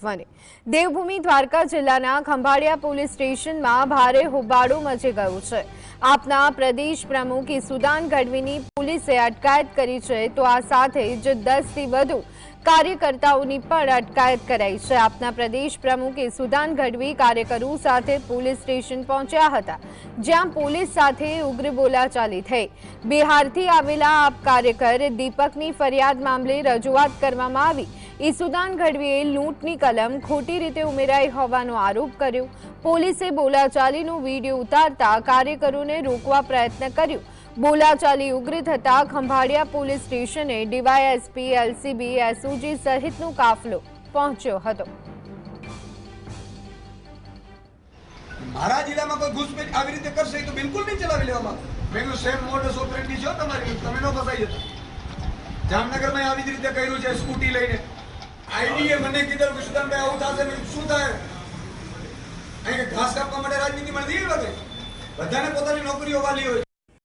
દેવભૂમિ દ્વારકા જિલ્લાના ખંભાળિયા પોલીસ સ્ટેશનમાં ભારે હોબાળો મચી ગયો છે। આપના પ્રદેશ પ્રમુખ ઈસુદાન ગઢવીની પોલીસે અટકાયત કરી છે, તો આ સાથે જ 10 થી વધુ કાર્યકર્તાઓની પણ અટકાયત કરાઈ છે। આપના પ્રદેશ પ્રમુખ ઈસુદાન ગઢવી કાર્યકરો સાથે પોલીસ સ્ટેશન પહોંચ્યા હતા, જ્યાં પોલીસ સાથે ઉગ્ર બોલાચાલી થઈ। બિહારથી આવેલા આપ કાર્યકર દીપકની ફરિયાદ મામલે રજૂઆત કરવામાં આવી। ઈસુદાન ગઢવીએ લૂંટની કલમ ખોટી રીતે ઉમેરાઈ હોવાનો આરોપ કર્યો। પોલીસે બોલાચાલીનો વિડીયો ઉતારતા કાર્યકરોને રોકવા પ્રયત્ન કર્યો। બોલાચાલી ઉગ્ર થતા ખંભાળિયા પોલીસ સ્ટેશને ડીવાયએસપી, એલસીબી, એસઓજી સહિતનો કાફલો પહોંચ્યો હતો। મારા જિલ્લામાં કોઈ ઘૂસપેઠ આવી રીતે કરશે તો બિલકુલ નહીં ચલાવી લેવામાં। મેં સેમ મોડસ ઓપરેન્ડી છે તમારી, તમે નો ફસાઈ જતા। જામનગરમાં આવી જ રીતે કર્યું છે, સ્કૂટી લઈને આઈડીએ મને કીધું કે સુદાનભાઈ આવું થશે ને શું થાય? અહીં ઘાસ કાપવા માટે રાજનીતિ મળતી હોય, બધાને પોતાની નોકરીઓ વાલી હોય।